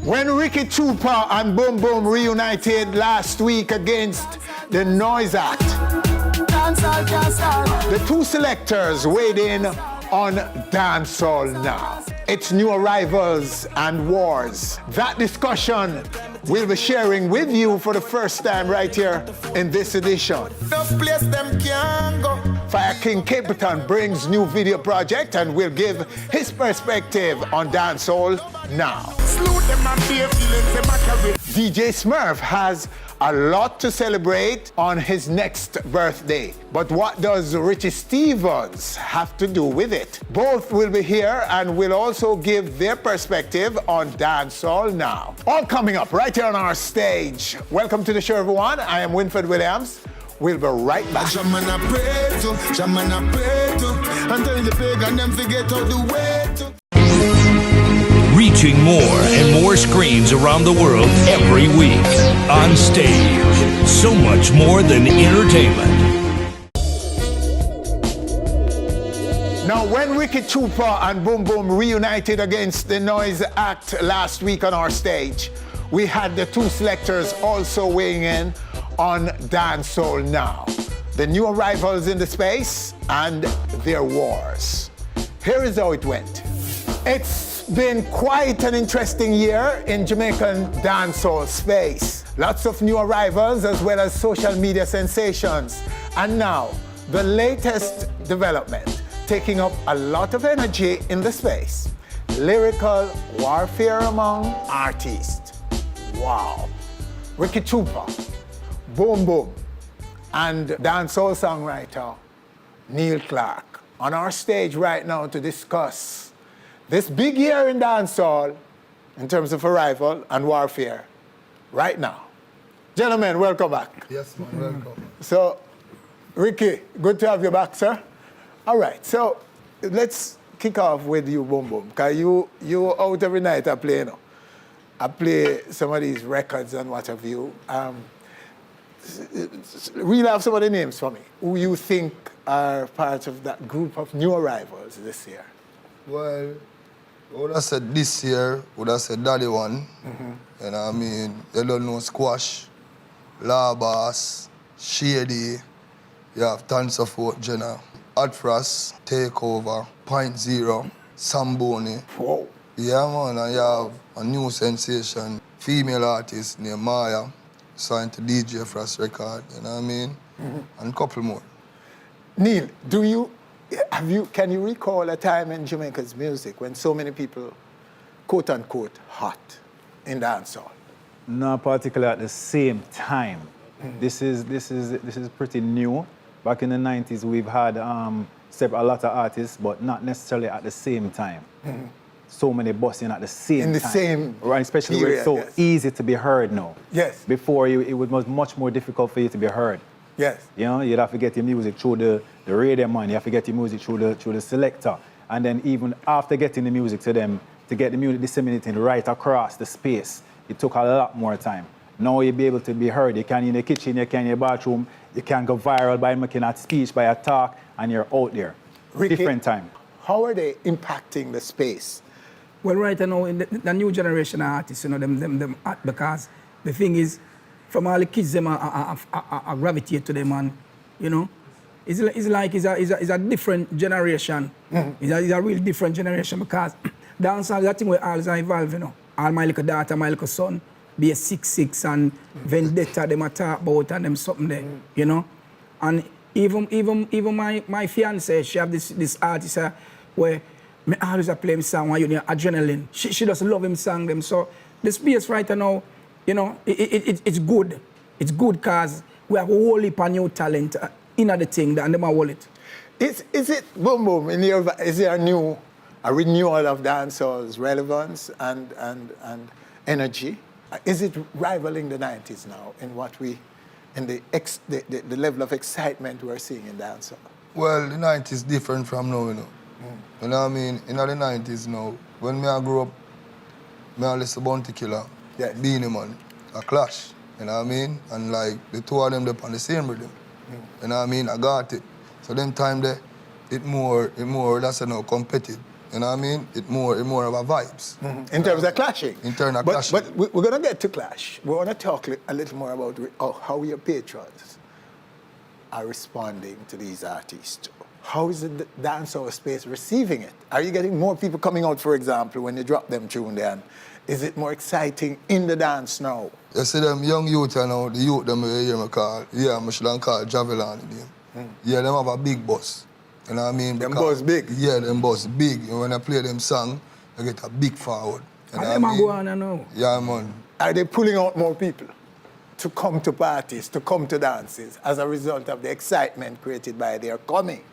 When Ricky Tupac and Boom Boom reunited last week against the Noise Act, the two selectors weighed in on Dancehall Now. It's new arrivals and wars. That discussion we'll be sharing with you for the first time right here in this edition. Fire King Capleton brings new video project and will give his perspective on Dancehall Now. DJ Smurf has a lot to celebrate on his next birthday. But what does Richie Stephens have to do with it? Both will be here and will also give their perspective on Dancehall Now. All coming up right here on our stage. Welcome to the show, everyone. I am Winfred Williams. We'll be right back. Reaching more and more screens around the world every week. Onstage, so much more than entertainment. Now, when Ricky Tupac and Boom Boom reunited against the Noise Act last week on our stage, we had the two selectors also weighing in on Dancehall Now. The new arrivals in the space and their wars. Here is how it went. It's been quite an interesting year in Jamaican dancehall space. Lots of new arrivals as well as social media sensations. And now, the latest development, taking up a lot of energy in the space. Lyrical warfare among artists. Wow. Ricky Tupac, Boom Boom, and dancehall songwriter Neil Clark on our stage right now to discuss this big year in dancehall in terms of arrival and warfare right now. Gentlemen, welcome back. Yes, man, welcome. So, Ricky, good to have you back, sir. All right, so let's kick off with you, Boom Boom, because you out every night I play, you know. I play some of these records and what have you. Reel off some of the names for me, who you think are part of that group of new arrivals this year. Well, I would have said this year, would have said Daddy One. You know what I mean? You don't know Squash, Labas, Shady, you have Tons of Fort Jenna, Hot Frost, Takeover, Point Zero, Samboni. Whoa. Yeah, man, and you have a new sensation, female artist named Maya, signed to DJ Frost record, you know what I mean? And a couple more. Neil, can you recall a time in Jamaica's music when so many people, quote unquote, hot in dancehall? Not particularly at the same time. This is pretty new. Back in the 90s, we've had a lot of artists, but not necessarily at the same time. So many busting at the same time. In the same right, especially period, where it's so easy to be heard now. Yes. Before, it was much more difficult for you to be heard. Yes. You know, you'd have to get your music through the radio man, you have to get your music through the selector. And then even after getting the music to them, to get the music disseminated right across the space, it took a lot more time. Now you'll be able to be heard. You can in the kitchen, you can in your bathroom, you can go viral by making a speech, by a talk, and you're out there. Ricky, different time. How are they impacting the space? Well, right now, in the new generation of artists, you know, them because the thing is, from all the kids, them are gravitate to them, and you know, it's a different generation. It's a real different generation because dancehall is a thing where all is evolve, you know. All my little daughter, my little son, be a 6'6" and Vendetta, them a talk about and them something there, you know. And even my fiance, she have this artist where me always play him song when you know adrenaline. She just love him song them. So the space right now, you know, it's good. It's good because we have a whole heap of new talent in the thing and them a hold it. Is it, Boom Boom, is there a renewal of dancehall's relevance and energy? Is it rivaling the 90s now in the level of excitement we're seeing in dancehall? Well, the 90s is different from now, you know. You know what I mean? In the 90s now, when I grew up, I listen to Bounty Killer, yes. Beanie Man, a Clash, you know what I mean? And like, the two of them, they're on the same rhythm. You know what I mean? I got it. So them time there, it more, that's competitive. You know what I mean? It more of a vibes. In terms of clashing. In terms of clashing. But we're going to get to clash. We want to talk a little more about how your patrons are responding to these artists. How is the dancehall space receiving it? Are you getting more people coming out, for example, when you drop them tune then? Is it more exciting in the dance now? You see them young youth now, the youth them you hear me call, yeah, I should call Javelin name. Yeah, them have a big bus. You know what I mean? Them bus big? Yeah, them bus big. And when I play them song, I get a big forward. You know And what I them mean? go on and now. Yeah, man. Are they pulling out more people to come to parties, to come to dances as a result of the excitement created by their coming?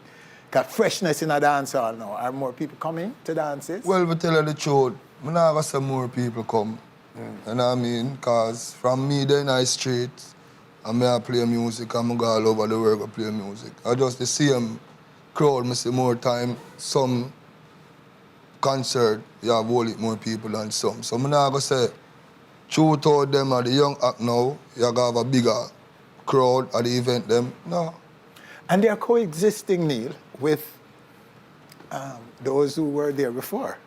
Got freshness in a dance hall now. Are more people coming to dances? Well, to tell you the truth, I'm not going to say more people come. You know what I mean? Because from me, then I street, and I play music, and I go all over the world and play music. I just the same crowd, I see more time, some concert, you have whole more people than some. So I'm not going to say, truth out them are the young act now, you have a bigger crowd at the event them. No. And they are coexisting, Neil, with those who were there before.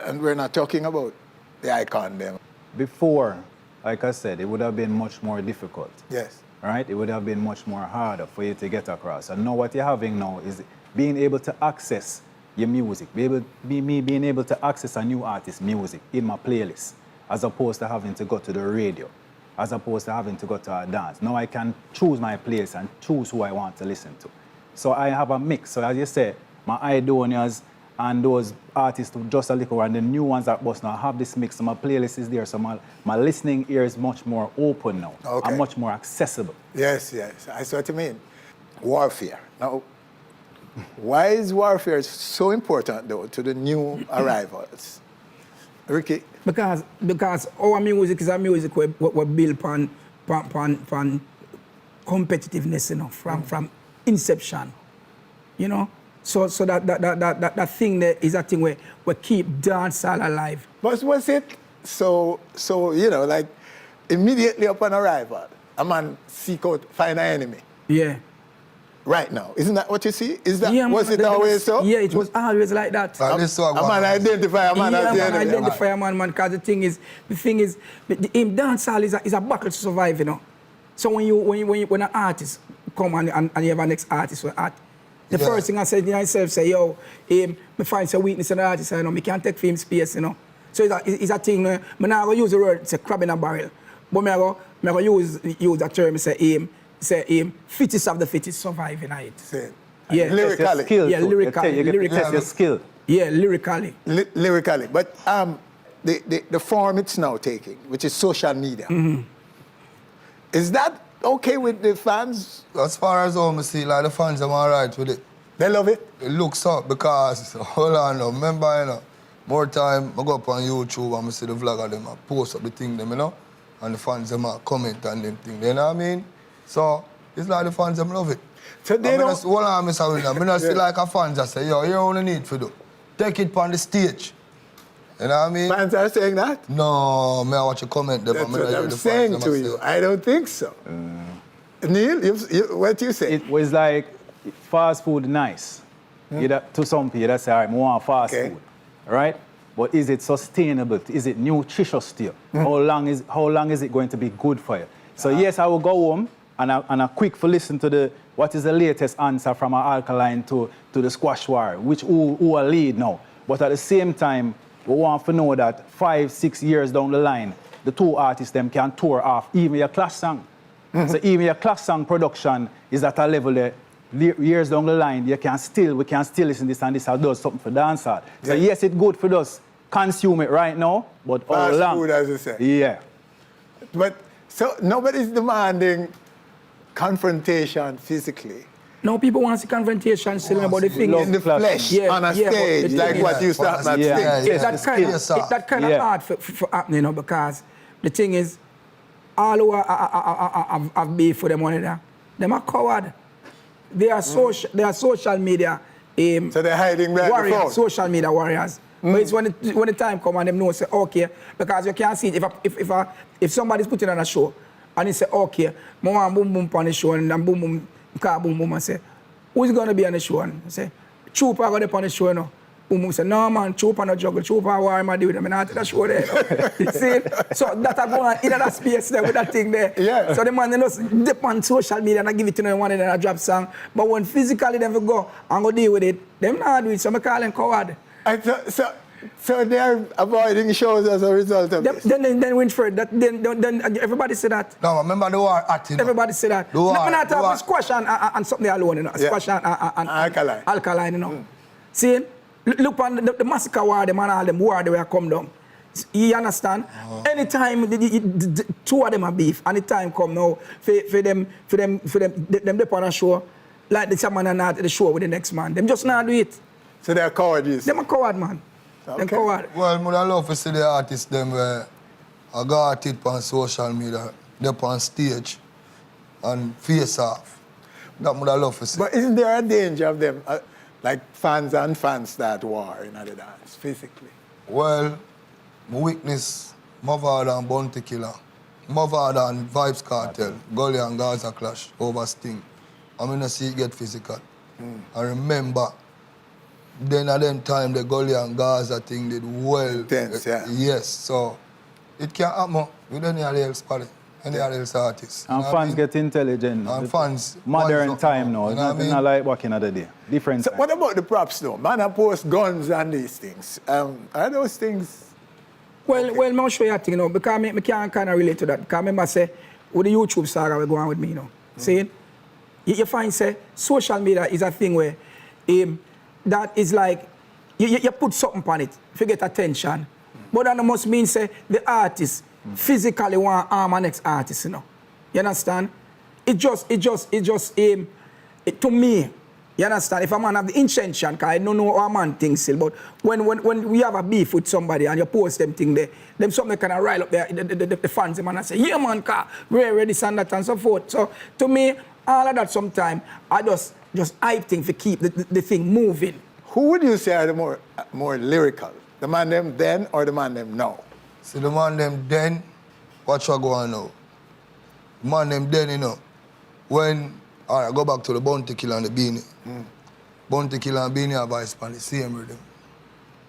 And we're not talking about the icon them. Before, like I said, it would have been much more difficult. Yes. Right? It would have been much more harder for you to get across. And now what you're having now is being able to access your music, being able to access a new artist's music in my playlist, as opposed to having to go to the radio, as opposed to having to go to a dance. Now I can choose my place and choose who I want to listen to. So I have a mix. So as you say, my idonias and those artists just a little, and the new ones that bust now, I have this mix. So my playlist is there. So my listening ear is much more open now. Okay. And much more accessible. Yes, yes. I see what you mean. Warfare. Now, why is warfare so important, though, to the new arrivals? Ricky? Because our music is a music we build upon competitiveness, you know, from inception, you know. So that thing there is a thing where we keep dancehall alive. But was it so you know, like immediately upon arrival, a man seek out, find an enemy? Yeah. Right now. Isn't that what you see? Is that Yeah, was it always so? Yeah, it was always like that. And this one, A man identify a man Yeah, as the man, enemy. identify a man, because the thing is, in dancehall is a battle to survive, you know. So when an artist come and you have an next artist or art, the first thing I say to myself, say, yo, me find some weakness in the artist, you know, me can't take film space, you know. So it's a thing, I'm not going to use the word, say, crab in a barrel. But I'm going to use a term, say, fittest of the fittest survive in it. Yeah. Lyrically. Skill Yeah, too. lyrically. You get to test your skill. Yeah, lyrically. Lyrically. But the form it's now taking, which is social media, is that okay with the fans? As far as I see, like the fans are all right with it. They love it? It looks up because, hold on now, remember, you know, more time, I go up on YouTube and I see the vlog of them, I post up the thing them, you know, and the fans them comment and them thing, you know what I mean? So, it's like the fans them love it. So they don't... Hold on, Mr. William, I don't see like a fan just say, yo, you only need to do. Take it on the stage. You know what I mean? Fans are saying that? No, I watch you comment them. That's what I'm saying to you. I don't think so. Neil, what do you say? It was like fast food nice. To some people, they say, all right, I want fast food, right? But is it sustainable? Is it nutritious still? How long is it going to be good for you? So yes, I will go home and I quick for listen to what is the latest answer from our alkaline to the squash war, who are lead now. But at the same time, we want to know that 5-6 years down the line, the two artists them can tour off even your clash song. So even your clash song production is at a level that years down the line, we can still listen to this and this and does something for dancehall. So yes, it's good for us consume it right now, but how Fast long? food, as you say. Yeah. But so nobody's demanding confrontation physically. No, people want to see confrontation still, but the thing In the is, flesh, on a stage, like what you start at stage. it's that kind of hard for happening, you know, because the thing is, all who have beef for them one another, them are coward. They are social media So they're hiding behind the phone. warriors, social media warriors. But it's when the time comes and them know, say, okay, because you can't see it. If somebody's putting on a show and they say, okay, I want boom boom on the show and then boom boom, and say, who's going to be on the show? And I say, Trooper going to be on the show, you know. Boom say, no man, Chupa no juggle, Chupa war him do it. I mean, I take that show there. You see? So that I go on in that space there with that thing there. Yeah. So the man, they just dip on social media and I give it to them one and then I drop song. But when physically them go and go deal with it, them not do it, so I call them coward. So they're avoiding shows as a result of this? Then Winfred, then everybody say that. No, remember the war at him. Everybody say that. The war, I'm not talking the war. about squash and something alone, you know. Yeah. Squash and Alkaline. Alkaline, you know. See, look on the massacre war, them and all them war they will come down. You understand? Anytime the two of them are beef, and the time come now for them they on a show, like the man and not at the show with the next man. Them just not do it. So they're cowards. Them a coward, man. Them Okay. coward. Well, I love to see the artists them where I got it on social media, they're on stage and face off. That would I love to see. But isn't there a danger of them, like fans and fans start war in the dance, physically? Well, my weakness, more than Bounty Killer, more than Vibes Cartel, Gully and Gaza clash over Sting. I'm gonna see it get physical. I remember, then at them time the Gully and Gaza thing did well. Intense, yeah. Yes, so it can happen with any other else party, any other else artist. And You know what I fans mean? get intelligent. And fans. Modern wise up time now. You It's know not, what I it's mean? not like back in the day. Different So time. what about the props though? Man, I post guns and these things. Are those things? Well, I'll show you a thing, you know, because I can't kind of relate to that. Because I remember, say, with the YouTube saga we go on with me, you know. See? You find, say, social media is a thing where that is like, you put something on it to get attention. But that must mean, say, the artist physically want to harm an next artist, you know. You understand? It just, to me, you understand? If a man have the intention, because I don't know how a man thinks still, but when we have a beef with somebody and you post them thing there, them something kind of rile up there, the fans, them and say, yeah man, car, ready, this and that and so forth. So to me, all of that sometimes, I just hype thing to keep the thing moving. Who would you say are the more lyrical? The man them then or the man them now? See the man them then, what you go on now? The man them then, you know, when I go back to the Bounty Killer and the Beanie. Bounty Killer and Beanie have voice on the same rhythm.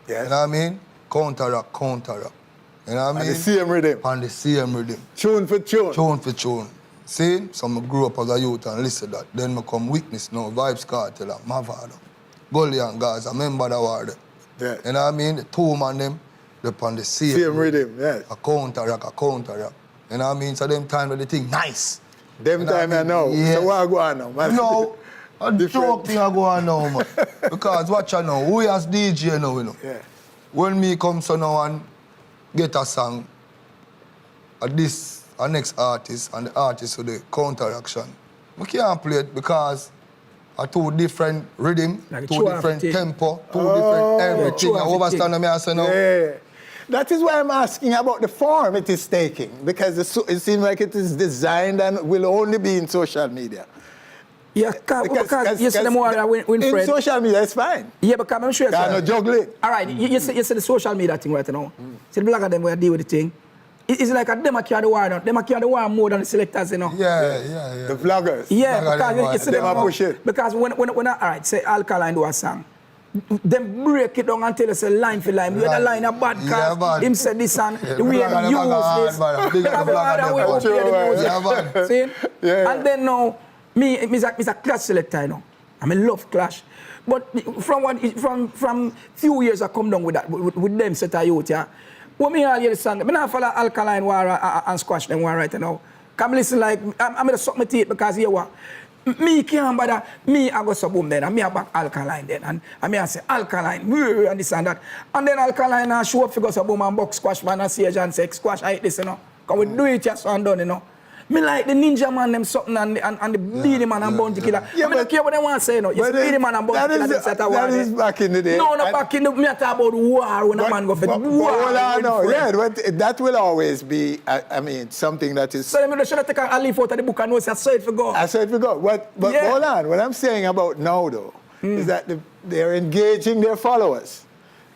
Yes. You know what I mean? Counter rap. You know what I mean? And the same rhythm. On the same rhythm. Tune for tune. Tune for tune. See? So I grew up as a youth and listen to that. Then I come witness now, Vibes Cartel and Mavado. Gully and Gaza, remember that war there. Yeah. You know what I mean? The two man them, they're on the Same rhythm, yes. A counter rap. You know what I mean? So them time with the thing, nice. Them You know time what I know. Yeah. So what go on now, man? No, a Different. joke thing I go on now, man. Because watch out now, we as DJ now, you know. Yeah. When me come so now and get a song, a next artist and the artist with the counteraction, we can't play it because are two different rhythm, Like two two different of it. tempo, two different everything. two I of it. overstand me I say now. Yeah. That is why I'm asking about the form it is taking, because it seems like it is designed and will only be in social media. Yeah, because you see the more in Winfred. social media, it's fine. Yeah, because I'm sure. Can't no juggling. All right, you see the social media thing right now. See the blogger them where deal with the thing. It's like a them a carry the war now. Them a carry the war more than the selectors, you know. Yeah. The vloggers. Yeah, Blogger because them you see them them a push it. Because when all right, say Alkaline do a song. Them break it down and tell us a line for line. The other line a bad Yeah, cause bad. him said this and the way blogger him them a use this. bad, big up the Because blogger the other way them we a play the bad. music. Yeah, bad. See? Yeah. And then now, me's a clash selector, you know. I mean, love clash. But from few years I come down with that, with them set of youth, yeah. When me all hear the song, I not follow Alkaline war and squash them war right now. Come listen like, I'm going to suck my teeth because here what? Me can't bother, me I go so boom then, and me I back Alkaline then, and me I say Alkaline, and this and that. And then Alkaline I show up figure so boom and box squash man and Sage and say, squash I hate this, you know. Because we do it just and done, you know. Me like the ninja man them something and the Beenie man and Bounty Killer. Yeah, I don't care what they want to say, you know. It's Beenie man and Bounty Killer them set a war. That is back in the day. No, not back in the, me I talk about war when a man go for war. Hold on, no. with Yeah, friends. but that will always be, I mean, something that is... So them should have taken a leaf out of the book and know say, I saw it for go. I said we go. But Yeah. hold on. What I'm saying about now, though, is that they're engaging their followers.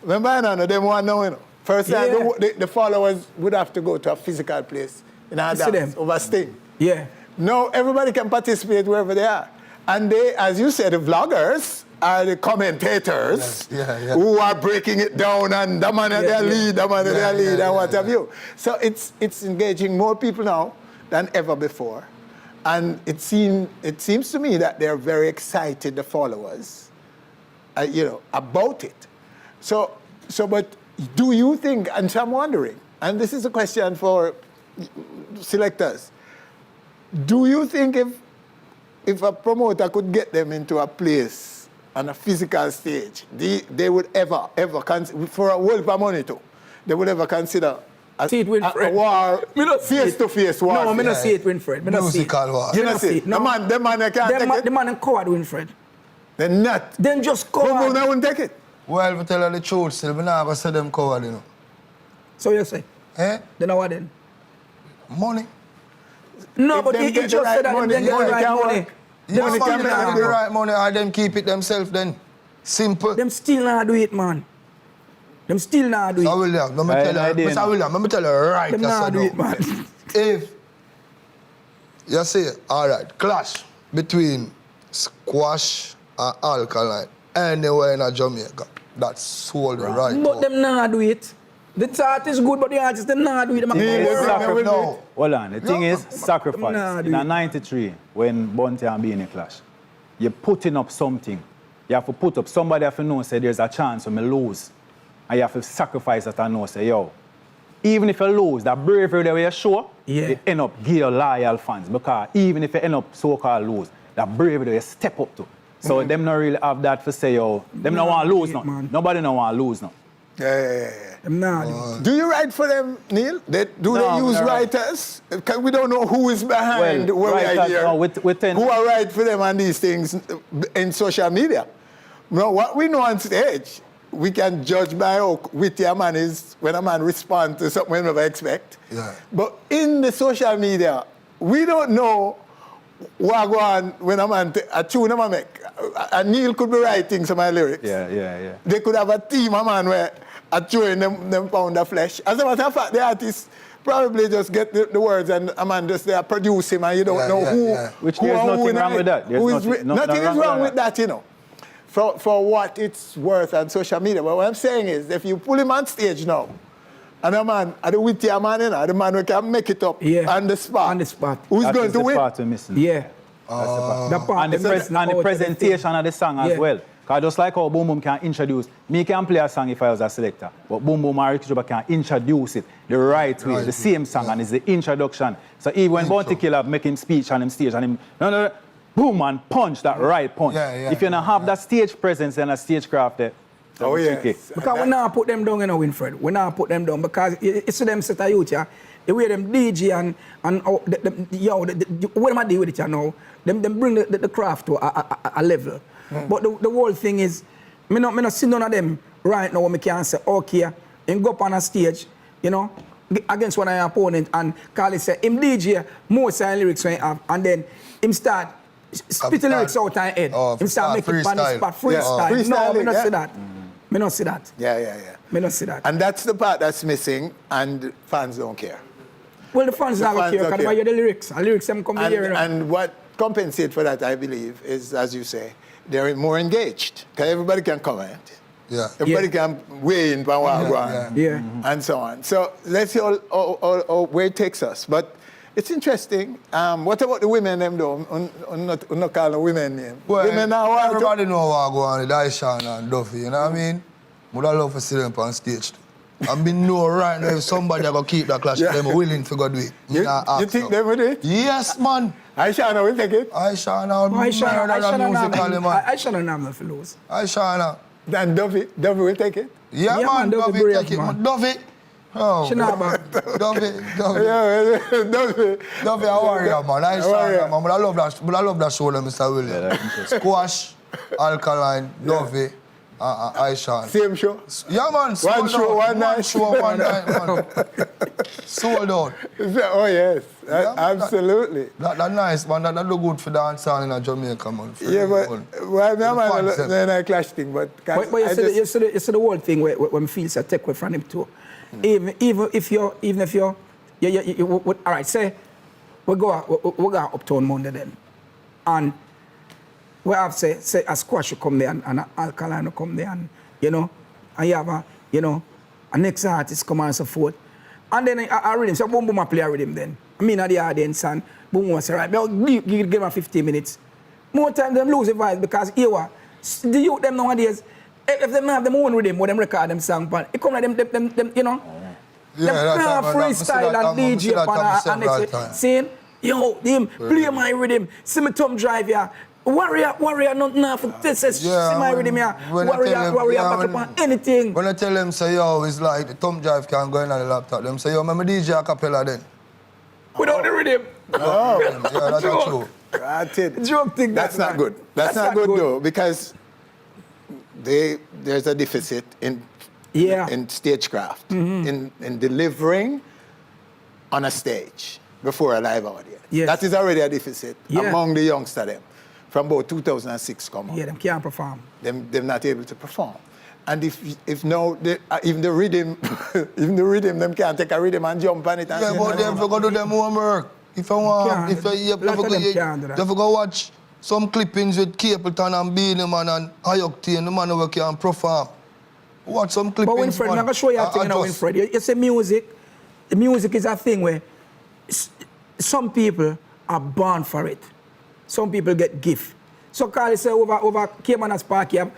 Remember, I know them want to know, you know. First time, Yeah. the followers would have to go to a physical place in our You see dance them? over Sting. Yeah. No, everybody can participate wherever they are. And they, as you said, the vloggers are the commentators Yeah. who are breaking it down, and the man of their lead, the man of their lead, and what have you. So it's engaging more people now than ever before. And it seems to me that they're very excited, the followers, about it. So, but do you think, and so I'm wondering, and this is a question for selectors, do you think if a promoter could get them into a place on a physical stage, they would ever for a world of money too, they would ever consider a war, face-to-face war? No, I don't see it, Winfred. Musical war. You don't see it? No. The man can't take it? The man and coward, Winfred. They're not. Then just coward. Boom, won't take it. Well, to tell you the truth, still, I'm not going to say them coward, you know. So you say? Eh? Then what then? Money. No, If but them he get just the right said that money, them get the money right can money. work. Yeah, Money man, can they make have it the go. right money, or them keep it themselves then. Simple. Them still not do it, man. Them still not do So it. William, let me tell you, Mr. William, let me tell you right. Them yes not or do no. it, man. If you see, all right, clash between squash and alkaline anywhere in Jamaica, that's solely right. But them not do it. The art is good, but the artists them not do it. Them No. Hold on. The thing is, sacrifice. Nah, In dude. a 93, when Bunty and Beanie clash, you're putting up something. You have to put up, somebody have to know, say, there's a chance for me lose. And you have to sacrifice that and know, say, yo, even if you lose, that bravery that you show, Yeah. you end up give your loyal fans. Because even if you end up so-called lose, that bravery that you step up to. So them not really have that for say, yo, them not want to lose now. man. Nobody not want to lose now. Yeah. Them not do it. Do you write for them, Neil? Do they use no. writers? 'Cause we don't know who is behind Well, what we writers, hear. no, we tend- Who are right for them on these things in social media? No, what we know on stage, we can judge by how witty a man is when a man responds to something we never expect. Yeah. But in the social media, we don't know what go on when a man, a tune a man make. And Neil could be writing some of my lyrics. Yeah. They could have a team, a man, where are throwing them pound of flesh. As a matter of fact, the artist probably just get the words and a man just there produce him and you don't know who. Which who there's and who nothing in wrong it. with that. There's Who is nothing- nothing is wrong with with that, you know. For what it's worth on social media. But what I'm saying is, if you pull him on stage now, and a man, the wittier man, you know, the man who can make it up on the spot. On the spot. Who's That going is to the win? part we're missing. Yeah. That's That part, and the, them missing out and the of presentation of the song as Yeah. well. Because just like how Boom Boom can introduce, me can play a song if I was a selector, but Boom Boom and Ricky Juba can introduce it the right way, the same song, and it's the introduction. So even when Bounty Killer make him speech on him stage, and him, no, boom, and punch that right punch. Yeah, If you don't have that stage presence and a stage craft there, Oh, that's tricky. yes. Because we not put them down, you know, Winfred. We not put them down because it's them set of youth, yeah. The way them DJ and what am I doing with it, you know? Them bring the craft to a level. But the whole thing is, me not see none of them right now when me can say, okay, and go up on a stage, you know, against one of your opponent and call it say, him DJ, more sign lyrics when he have, and then him start spit the lyrics out on head. Him start making it on the spot, freestyle. No, me not see that. Me not see that. Yeah. Me not see that. And that's the part that's missing, and fans don't care. Well, the fans not fans care don't because care. they hear the lyrics. The lyrics them come here. You know. And what compensates for that, I believe, is, as you say, they're more engaged. Because everybody can comment. Yeah. Everybody can weigh in on what going Yeah. and so on. So let's see where it takes us. But it's interesting. What about the women, them, though? Not call the women name. Well, women now want to- everybody know what go on with Aisha and Duffy, you know what I mean? Would I love to see them on stage too. And me know right now if somebody going to keep that clash, Yeah. them willing to go do it. Me You not ask think them. they would do it? Yes, man. Aisha, will take it. Aisha and musical, man. Aisha don't have nothing to lose. Aisha. Then Duffy will take it. Yeah, Yeah, man, man, Duffy Duffy brave, take it, man. man. Duffy. Oh, She not bad. Duffy. Yeah, Duffy. Duffy a warrior, man. warrior. Aisha, man. But I love that show, Mr. William. Yeah, that's interesting. Squash, Alkaline, Duffy, Aisha. Same show. Yeah, man. One show, one night. One show, one night, man. Sold out. Oh, yes. Yeah, man, Absolutely. That nice, man. That look good for dancehall in Jamaica, man. Yeah, but why me man concept. then I clash thing, but But you see the whole thing where when feels a take away from him too. Even if you're all right, say we go Uptown Monday then, and we have say a squash will come there and an alkaline will come there and, you know, and you have a, you know, a next artist come and so forth. And then I rhythm, so boom boom I play a rhythm then. I mean at the audience and boom boom I say, right, give them 15 minutes. More time them lose the vibe because here the youth them nowadays, if they have them own rhythm, when them record them song, but it come like them you know, Yeah, them that's freestyle and DJ and next saying, yo, him play my rhythm, see me thumb drive here. Warrior, not enough. This is see my rhythm here. Warrior, back up on anything. When I tell them, say, yo, it's like the thumb drive can't go in on the laptop. Them say, yo, remember DJ a cappella then? Without the rhythm. Yeah, that's not true. That's it. Joke thing. That's not good. That's not good though, because there's a deficit in stagecraft, in delivering on a stage before a live audience. Yes. That is already a deficit among the youngsters them from about 2006 come on. Yeah, them can't perform. They're not able to perform. And if now, even the rhythm, them can't take a rhythm and jump on it. And Yeah, but them forgot to do them homework. If I want, if you go watch some clippings with Capleton and Beanie Man and Octane, the man who can perform. Watch some clippings. But Winfred, I'm going to show you a thing now, Winfred. You say music. The music is a thing where some people are born for it. Some people get gift. So Carly say over Caymanas Park, you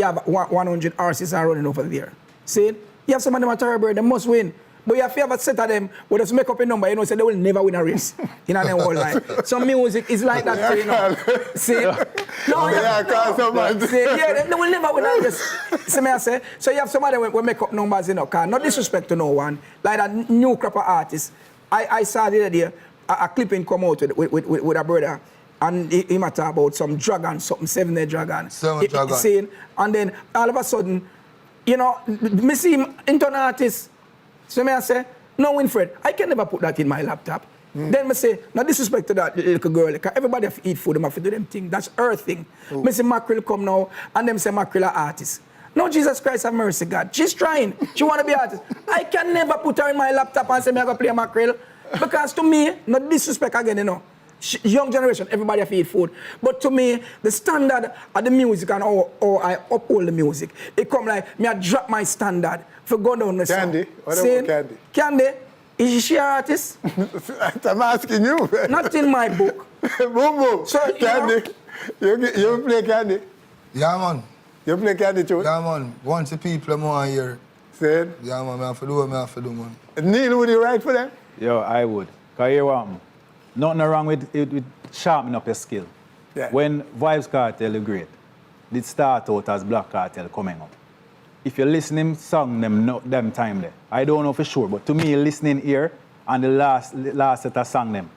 have 100 horses are running over there. See? You have some of them at Terrible, they must win. But you have a set of them who just make up a number, you know, so they will never win a race in their whole life. Some music is like that, too, you know. See? No, they will never win a race. See me I say? So you have some of them who make up numbers, you know, not disrespect to no one. Like that new crop of artists. I saw the other day a clipping come out with a brother. And he might talk about some dragon, something 7-day dragon. 7 dragon. And then all of a sudden, you know, me see him into an artist. So me I say, no, Winfred, I can never put that in my laptop. Then me say, no disrespect to that little girl, because everybody have to eat food, they have to do them thing. That's her thing. Me say Mackerel come now, and them say Mackerel are artist. No, Jesus Christ have mercy, God. She's trying. She want to be artist. I can never put her in my laptop and say me I go play Mackerel. Because to me, no disrespect again, you know. Young generation, everybody have to eat food. But to me, the standard of the music and how I uphold the music, it come like, me I drop my standard for go down the song. Candy? What about Candy? Candy? Is she an artist? I'm asking you. Not in my book. Boom, boom. So, Candy. You play Candy? Yeah, man. You play Candy too? Yeah, man. Once the people want to hear. Say Yeah, man. I have to do what I have to do, man. Neil, would you write for them? Yo, I would. Because you want nothing wrong with sharpening up your skill. Yeah. When Vibes Cartel is great, it start out as Black Cartel coming up. If you're listening song them time there, I don't know for sure, but to me, listening here and the last set of song them,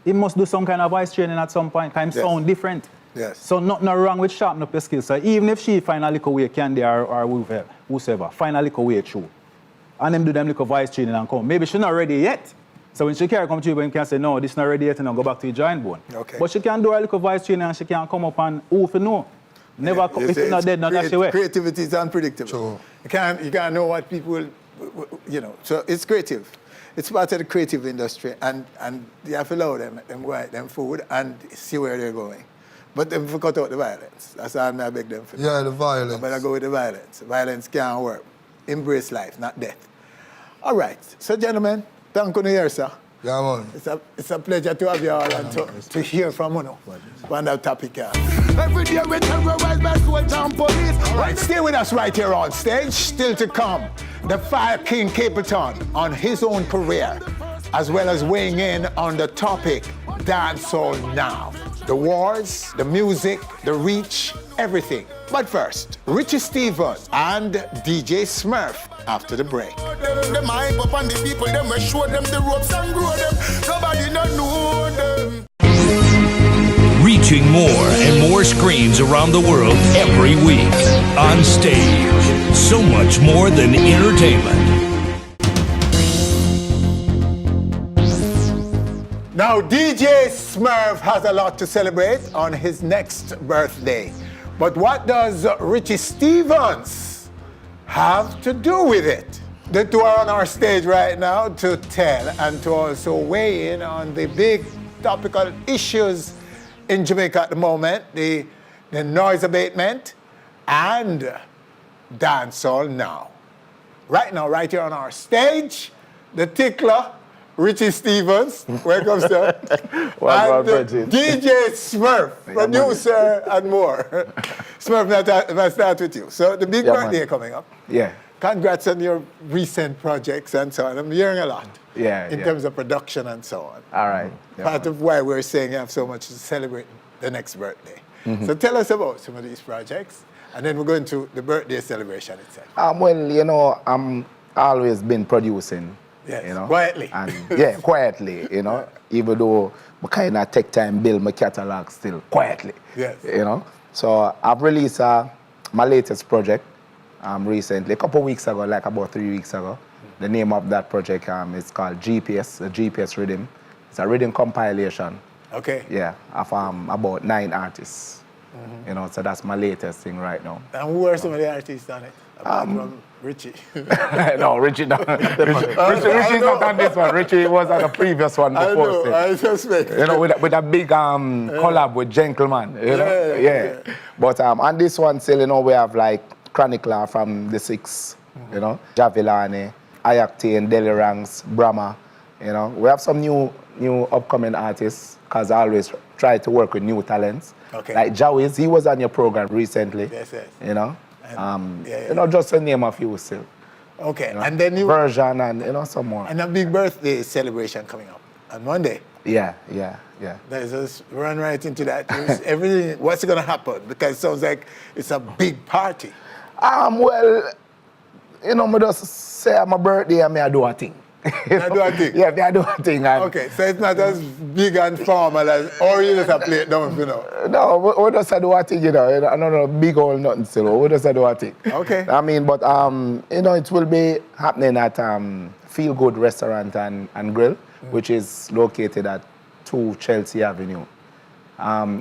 it must do some kind of voice training at some point, kind of sound different. Yes. So nothing wrong with sharpening up your skill. So even if she find a little way, Candy or whoever, find a little way through, and them do them little voice training and come. Maybe she's not ready yet. So when she can come to you, you can say, no, this is not ready yet, and I'll go back to your giant bone. Okay. But she can do a little voice training and she can come up and, if you know. Never, if you're not dead, not that she way. Creativity is unpredictable. True. You can't know what people, you know. So it's creative. It's part of the creative industry, and you have to allow them go out them food and see where they're going. But them cut out the violence. That's all I beg them for. Yeah, the violence. But I go with the violence. Violence can't work. Embrace life, not death. All right. So, gentlemen, thank you here, sir. Yeah, man. It's a pleasure to have you all and to hear from you on that topic. Every day we terrorize by soldiers and police. All right, stay with us right here on stage. Still to come, the Fire King Capleton on his own career, as well as weighing in on the topic, Dancehall now. The wars, the music, the reach, everything. But first, Richie Stephens and DJ Smurf after the break. Them hype up on the people, them we show them the ropes and grow them. Nobody don't know them. Reaching more and more screens around the world every week. On stage, so much more than entertainment. Now, DJ Smurf has a lot to celebrate on his next birthday. But what does Richie Stephens have to do with it? The two are on our stage right now to tell and to also weigh in on the big topical issues in Jamaica at the moment. The the noise abatement, and dancehall now. Right now, right here on our stage, the tickler, Richie Stevens, welcome sir, Well, and DJ Smurf, producer and more. Smurf, let's start with you. So the big birthday coming up. Yeah. Congrats on your recent projects and so on. I'm hearing a lot in terms of production and so on. All right. Yeah, Part of why we're saying you have so much to celebrate the next birthday. So tell us about some of these projects, and then we're going to the birthday celebration itself. Well, you know, I'm always been producing. Yes, You know? quietly. And yeah, quietly, you know, even though I kind of take time build my catalog still quietly. Yes. You know, so I've released my latest project recently, a couple weeks ago, like about 3 weeks ago. The name of that project is called GPS, the GPS Rhythm. It's a rhythm compilation. Okay. Yeah, of about 9 artists. You know, so that's my latest thing right now. And who are some of the artists on it? Apart from Richie. No, Richie, no. Richie's not on this one. Richie was on the previous one before. I suspect. You know, with a big collab with Gentleman. You know? Yeah. But on this one still, you know, we have like Chronicler from the Six, you know, Javilani, Ayakte, Delirangs, Brahma. You know, we have some new upcoming artists, because I always try to work with new talents. Okay. Like Jawiz, he was on your program recently. Yes. You know, you know, just to name a few still. Okay, You know? and then you Version and, you know, some more. and a big birthday celebration coming up on Monday. Yeah. Let's just run right into that. Everything. What's going to happen? Because it sounds like it's a big party. Well, you know, me just say my birthday and me I do a thing. I do a thing? Yeah, me I do a thing. And Okay, so it's not as big and formal as, or you just play it down, you know. no, we just do a thing, you know. I don't know, big or nothing still. We just do a thing. Okay. I mean, but, you know, it will be happening at Feel Good Restaurant and Grill, which is located at 2 Chelsea Avenue.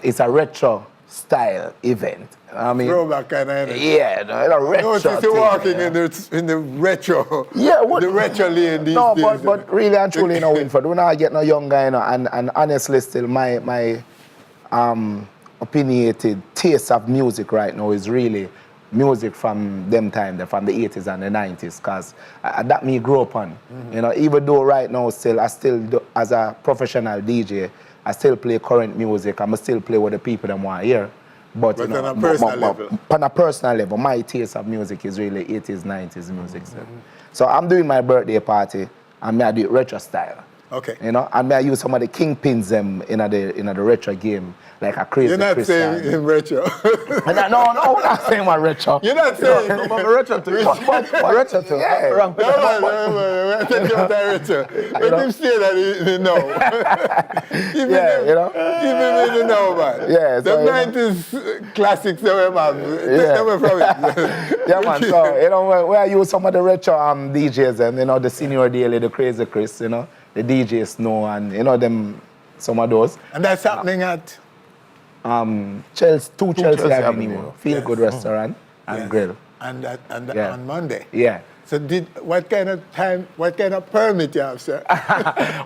It's a retro style event. I mean, Throwback kind of energy. yeah, a retro Notice you're thing, walking you know. in the retro. Yeah, what, the retro lane these no, days. but really and truly, you know, Winford, when I get no younger, you know, and honestly, still, my opinionated taste of music right now is really music from them time, from the 80s and the 90s, because that me grew up on. You know, even though right now, still, I still do, as a professional DJ, I still play current music. I still play what the people them want to hear. But you know, on a personal level. On a personal level, my taste of music is really 80s, 90s music. So I'm doing my birthday party, and I do it retro style. Okay. You know, and I use some of the kingpins them in the retro game, like a crazy. You're not Christian. saying in retro. No, I'm not saying my retro. You're not saying. I'm a retro too. But retro too. Yeah. No, take your retro. Let him say that he know. Keep Yeah, you know. Keep him in the know, man. Yeah, The so, 90s classics that we have. Take them away from it. Yeah, man. So, you know, where I use some of the retro DJs and, you know, the Senior Daily, the Crazy Chris, you know, the DJ Snow and, you know, them, some of those. And that's happening at? Chelsea Avenue, Feel Good Restaurant and Grill. And Yeah. on Monday. Yeah. So what kind of permit you have, sir?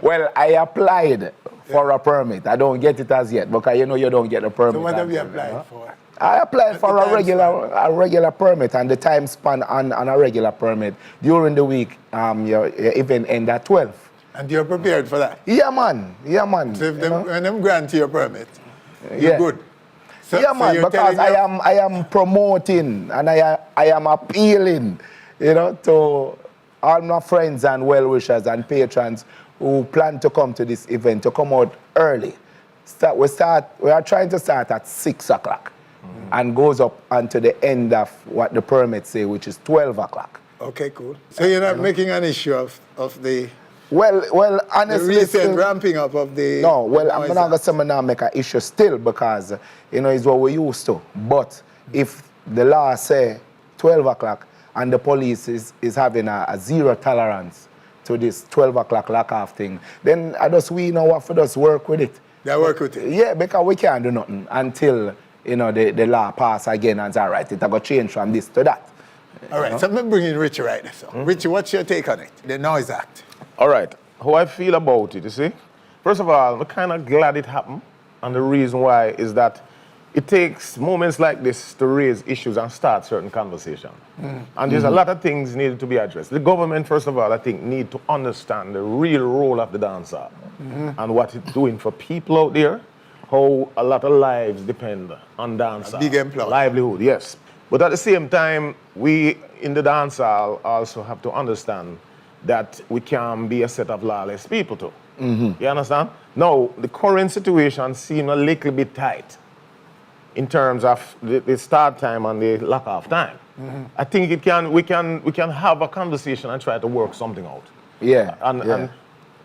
Well, I applied for a permit. I don't get it as yet because you know you don't get a permit. So what have you until, applied know? for? I applied for the a regular permit, and the time span on a regular permit during the week, your event end at 12. And you're prepared for that? Yeah, man. So if when them grant you your permit, you're Yeah. good. So, yeah, so man, you're because telling I am promoting and I am appealing, you know, to all my friends and well-wishers and patrons who plan to come to this event to come out early. We are trying to start at 6 o'clock and goes up until the end of what the permits say, which is 12 o'clock. Okay, cool. So you're not making an issue of the Well, honestly, recent ramping up of the... No, well, I'm noise not going acts. to say now make an issue still because, you know, it's what we used to. But if the law say 12 o'clock and the police is having a zero tolerance to this 12 o'clock lock-off thing, then we know what for us work with it. They work with it? Yeah, because we can't do nothing until, you know, the law pass again and say, all right, it's going to change from this to that. All right, so I'm bringing Richie right now. So. Richie, what's your take on it? The Noise Act. All right, how I feel about it, you see? First of all, I'm kind of glad it happened. And the reason why is that it takes moments like this to raise issues and start certain conversations. And there's a lot of things needed to be addressed. The government, first of all, I think, need to understand the real role of the dancehall and what it's doing for people out there, how a lot of lives depend on dancehall. big employer. Livelihood, yes. But at the same time, we in the dancehall also have to understand that we can be a set of lawless people too. You understand? Now, the current situation seems a little bit tight in terms of the start time and the lack of time. I think we can have a conversation and try to work something out. Yeah. And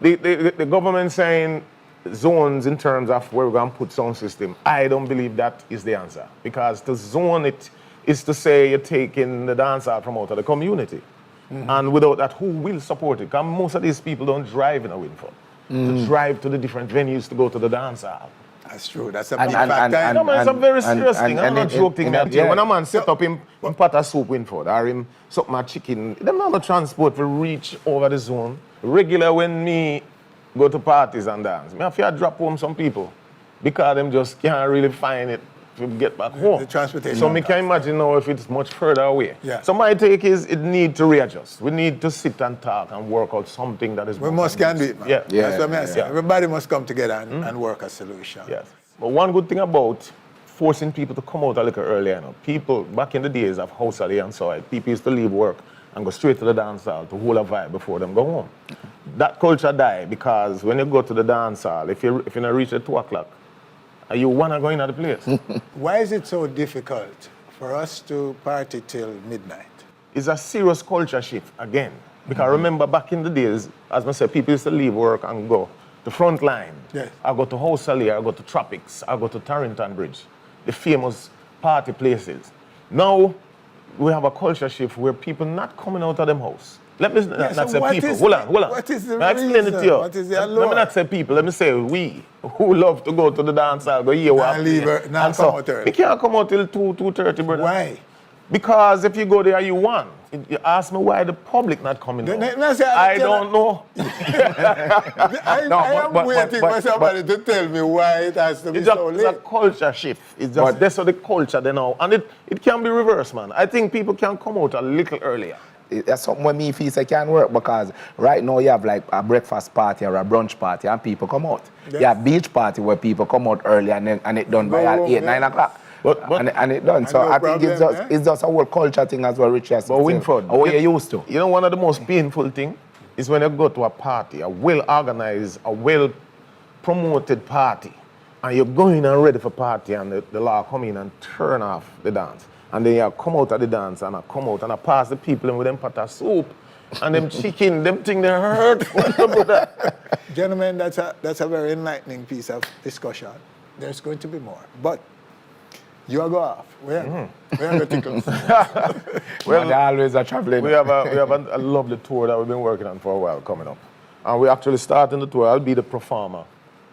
the government saying zones in terms of where we're going to put sound system, I don't believe that is the answer. Because to zone it is to say you're taking the dancehall from out of the community. And without that, who will support it? Because most of these people don't drive in a Winford. To drive to the different venues to go to the dancehall. That's true. That's a And- big and- factor. and- No, man, it's a very serious and- thing. and I'm not it- joking. it- yeah. When a man set up him pot of soup Winford or him suck my chicken, them not no transport for reach over the zone. Regular when me go to parties and dance, me have to drop home some people because them just can't really find it to get back home. The transportation So me costs. can imagine now if it's much further away. Yeah. So my take is it need to readjust. We need to sit and talk and work out something that is We more must can do conducive. it, man. Yeah. Yeah. That's what I say. Yeah. Everybody must come together and work a solution. Yes. But one good thing about forcing people to come out a little earlier, you know, people back in the days of house alley and so on, people used to leave work and go straight to the dance hall to hold a vibe before them go home. That culture died because when you go to the dance hall, if you not reach at 2 o'clock, you wanna go in at the place. Why is it so difficult for us to party till midnight? It's a serious culture shift again. Because remember back in the days, as I said, people used to leave work and go to front line. Yes. I go to House Alley, I go to Tropics, I go to Tarrington Bridge, the famous party places. Now we have a culture shift where people not coming out of them house. Let me not so say what people. is- Hold on. what is the I explain it to reason? you. What is the Let me allure? not say people. Let me say we who love to go to the dance hall, go here, what leave happening. her- not And come out early. we can't come out till 2:30, brother. Why? Because if you go there, you won. You ask me why the public not coming Then- out. then I say, I tell don't know. I am waiting for somebody to tell me why it has to be It's just so it's a late. culture shift. It's just that's how the culture they know. And it can be reversed, man. I think people can come out a little earlier. That's something where me feel it can work because right now you have like a breakfast party or a brunch party and people come out. Yes. You have beach party where people come out early and it done by Go home, 8, 9 yeah. o'clock. But- and it done. So no I think problem, eh? it's just a whole culture thing as well, Richard. But Winford, how you used to. You know, one of the most painful things is when you go to a party, a well-organized, a well-promoted party, and you're going and ready for party, and the law come in and turn off the dance. And then you come out of the dance, and I come out, and I pass the people with them pot of soup, and them chicken, them thing they hurt. Gentlemen, that's a very enlightening piece of discussion. There's going to be more. But you are go off. Where are the tickles? Well, they're always a traveling. We have a lovely tour that we've been working on for a while coming up. And we're actually starting the tour. I'll be the performer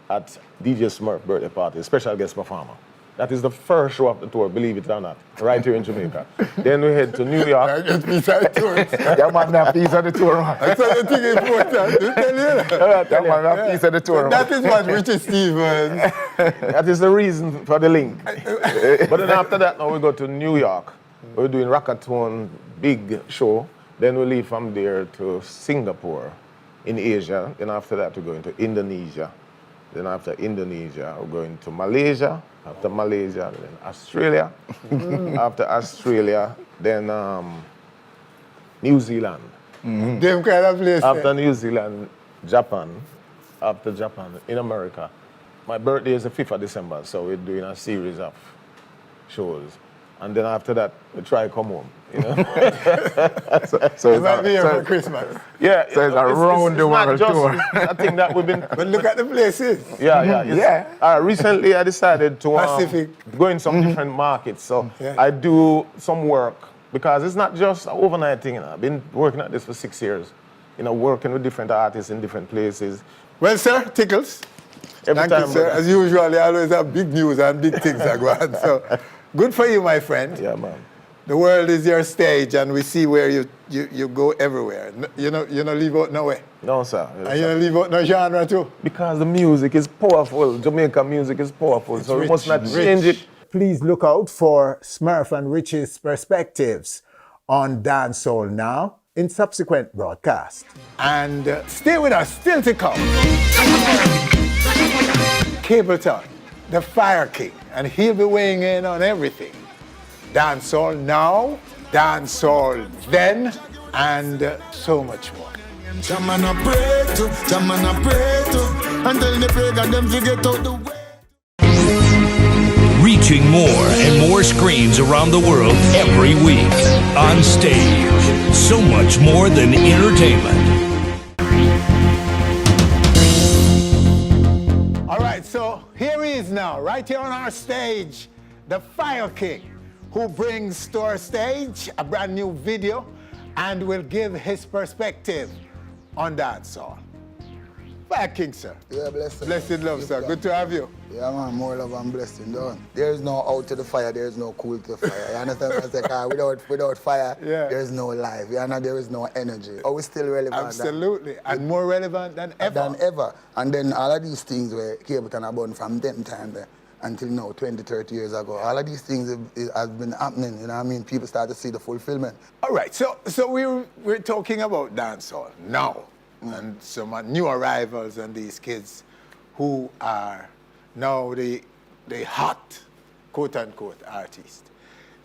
at DJ Smurf birthday party, special guest performer. That is the first show of the tour, believe it or not, right here in Jamaica. Then we head to New York. Just piece of tour. That man have piece of the tour. Man. That's what the thing is important. To tell you. That man have piece of the tour. That is what Richie Stevens. That is the reason for the link. But then after that, now we go to New York. We're doing Rockathon, big show. Then we leave from there to Singapore in Asia. Then after that, we're going to Indonesia. Then after Indonesia, we're going to Malaysia. After Malaysia, then Australia. After Australia, then New Zealand. Them kind of place. After New Zealand, Japan. After Japan, in America. My birthday is the 5th of December, so we're doing a series of shows. And then after that, we try to come home, you know? So You might be here for Christmas. Yeah, So it's a round the not world just tour. I think that we've been... But look at the places. Yeah. Yeah. Recently, I decided to Pacific. go in some different markets. So Yeah. I do some work because it's not just an overnight thing. You know. I've been working at this for 6 years. You know, working with different artists in different places. Well, sir, Tickles. Every Thank you, time, sir. brother. As usual, you always have big news and big things that go on. So, good for you, my friend. Yeah, man. The world is your stage, and we see where you go everywhere. You know, leave out nowhere. No, sir. And you don't leave out no genre, too. Because the music is powerful. Jamaican music is powerful. So we rich, must not rich. change it please look out for Smurf and Rich's perspectives on Dancehall now in subsequent broadcasts. And stay with us, still to come. Capleton, the Fire King, and he'll be weighing in on everything. Dancehall now, dancehall then, and so much more. Jaman a pray to, Jaman a pray to, until the pray God them get out the way. Reaching more and more screens around the world every week. On stage, so much more than entertainment. All right, so here he is now, right here on our stage, the Fire King, who brings to our stage a brand new video and will give his perspective on dancehall. Fire King, sir. Yeah, blessed. Blessed love, sir. Good to have you. Yeah, man, more love and blessing, done. There is no out to the fire, there is no cool to the fire. You understand what I say? 'Cause without fire, there is no life. You know, there is no energy. Are we still relevant? Absolutely, and more relevant than ever. Than ever. And then all of these things were Capleton are born from them time there until now, 20, 30 years ago. All of these things have been happening, you know what I mean? People start to see the fulfillment. All right, so we're talking about dancehall now, and some new arrivals and these kids who are now the hot, quote-unquote, artists.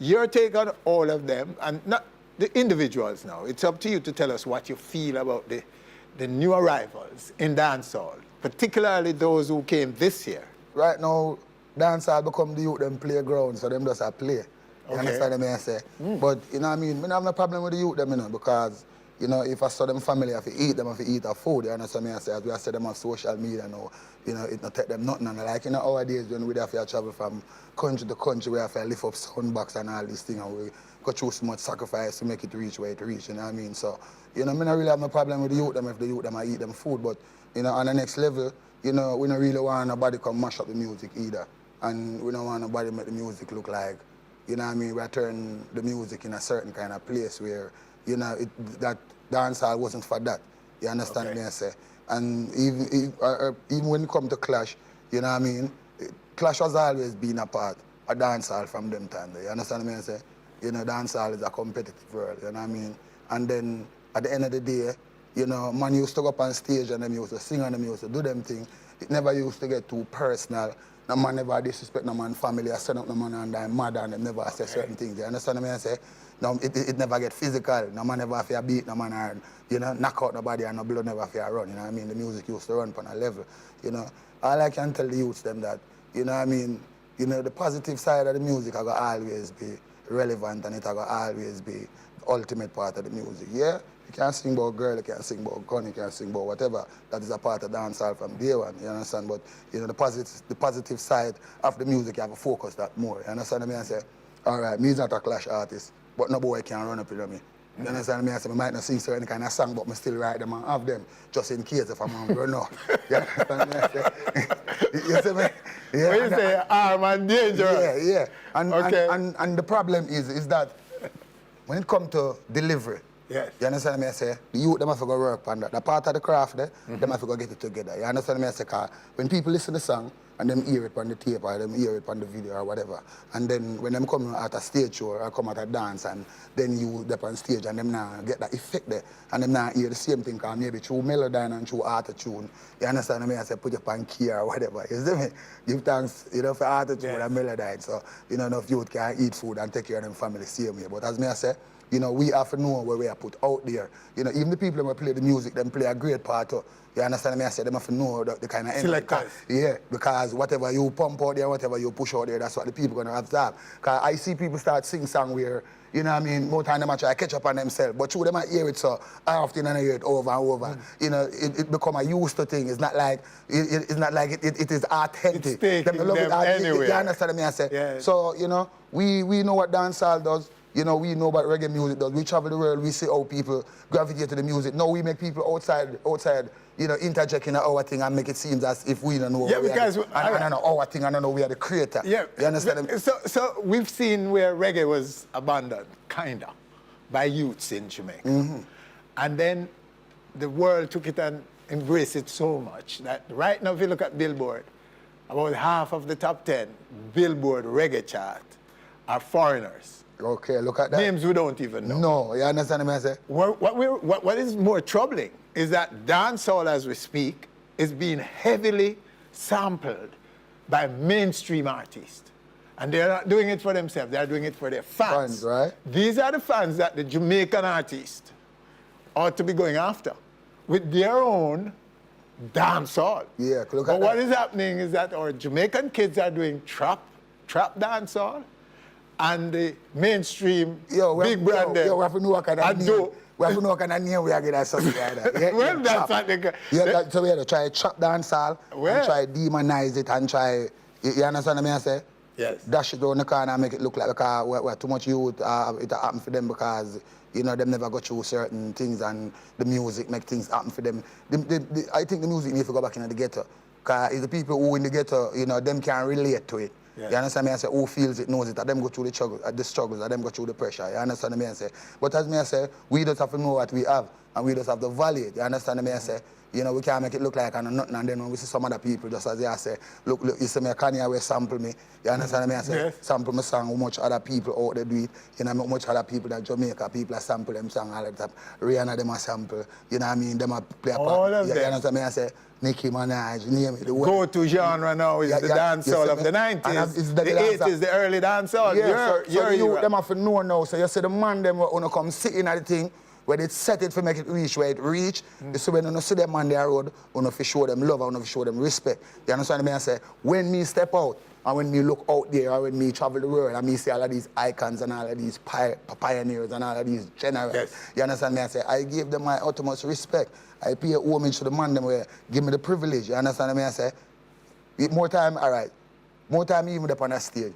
Your take on all of them, and not the individuals now. It's up to you to tell us what you feel about the new arrivals in dancehall, particularly those who came this year. Right now, dancehall become the youth them playground, so them just a play. You understand what I say? But, you know what I mean? I don't have no problem with the youth them, you know, because, you know, if I saw them family, if I eat them, if I eat a food, you understand what I say? As we say them on social media now, you know, it not take them nothing. And like, you know, nowadays when we have to travel from country to country, we have to lift up sound box and all these things, and we go through so much sacrifice to make it reach where it reach, you know what I mean? So, you know, I don't really have no problem with the youth them if the youth them I eat them food, but, you know, on the next level, you know, we don't really want nobody come mash up the music either. And we don't want nobody make the music look like, you know what I mean, we turn the music in a certain kind of place where, you know, that dancehall wasn't for that. You understand what I say? And even when it come to Clash, you know what I mean, Clash has always been a part of dancehall from them time. You understand what I say? You know, dancehall is a competitive world, you know what I mean? And then at the end of the day, you know, man used to go up on stage and them used to sing and them used to do them thing. It never used to get too personal. No man never disrespect no man family. I send up no man and their mother and them never say certain things. You understand what I say? No, it never get physical. No man never have beat no man or, you know, knock out nobody and no blood never have run. You know what I mean? The music used to run on a level. You know, all I can tell the youths them that, you know what I mean, you know, the positive side of the music I got always be relevant and it I got always be the ultimate part of the music. Yeah? You can't sing about girl, you can't sing about gun, you can't sing about whatever. That is a part of dancehall from day one, you understand? But, you know, the positive side of the music, you have to focus that more. You understand what I mean? I say, all right, me is not a Clash artist, but no boy can run up with me. You understand what I mean? I say, I might not sing certain kind of song, but I still write them and have them, just in case if I'm on run out. You understand what I say? You see me? Yeah, when you say arm and dangerous. Yeah. And the problem is that when it comes to delivery, yes. You understand me? I say, the youth, them have to go work on that. The part of the craft there, them have to go get it together. You understand me? I say, cause when people listen to the song, and them hear it on the tape, or them hear it on the video, or whatever, and then when them come at a stage show, or come at a dance, and then you up on stage, and them now get that effect there, and them now hear the same thing, cause maybe through melody and through auto-tune. You understand me? I say, put it on key or whatever. You see me? Give thanks, you know, for auto-tune and melody. So, you know, enough youth can eat food and take care of them family same way. But as me I say, you know, we have to know where we are put out there. You know, even the people who play the music, them play a great part too. You understand me? I say, them have to know the kind of selectors. Yeah, because whatever you pump out there, whatever you push out there, that's what the people going to absorb. Because I see people start sing song where, you know what I mean, more time them try to catch up on themselves. But through them I hear it so often and I hear it over and over. You know, it become a used to thing. It's not like it is authentic. It's taking them anywhere. You understand me? I say. Yes. So, you know, we know what dancehall does. You know, we know what reggae music does. We travel the world, we see how people gravitate to the music. Now we make people outside, you know, interject in our thing and make it seem as if we don't know. Yeah, because I don't know our thing, I don't know we are the creator. Yeah. You understand? So we've seen where reggae was abandoned, kinda, by youths in Jamaica. And then the world took it and embraced it so much that right now if you look at Billboard, about half of the top 10 Billboard reggae chart are foreigners. Okay, look at that. Names we don't even know. No, you understand what I say? What is more troubling is that dancehall, as we speak, is being heavily sampled by mainstream artists. And they're not doing it for themselves, they're doing it for their fans. Fans, right? These are the fans that the Jamaican artists ought to be going after with their own dancehall. Yeah, look but at what that. is happening is that our Jamaican kids are doing trap dancehall, and the mainstream big brand we have to know what kind of name. do. We have to know what kind of name we are getting something like that. Yeah, Well, that's what they so we have to try trap dancehall Well. and try demonize it and try. You understand what I say? Yes. Dash it down the corner and make it look like because we're too much youth. It happen for them because them never go through certain things and the music make things happen for them. I think the music needs to go back into the ghetto because it's the people who in the ghetto, them can relate to it. Yes. You understand me? I say who feels it knows it. That them go through the struggles. That them go through the pressure. You understand me? I say. But as me I say, we just have to know what we have and we just have to value it. You understand me? I say. We can't make it look like nothing, and then when we see some other people, just as I say, look, you see me, Kanye will sample me. You understand me? I say, Yes. sample my song, how much other people out there do it. How much other people that Jamaica people are sample them song all the time. Rihanna them a sample. You know what I mean? Them a play a part. All of You them. understand me? I say, Nicki Minaj, name it. Go-to genre now is the dancehall of the 90s, the 80s, the early dancehall. Yeah, so you era. them have to know now. So you see the man them wanna come sitting at the thing where they set it for make it reach where it reach. You see when you see them on their road, you know, show them love, you know, show them respect. You understand me? I say, when me step out and when me look out there or when me travel the world and me see all of these icons and all of these pioneers and all of these generals. Yes. You understand me? I say, I give them my utmost respect. I pay homage to the man them where give me the privilege. You understand me? I say, more time, all right. More time even up on the stage.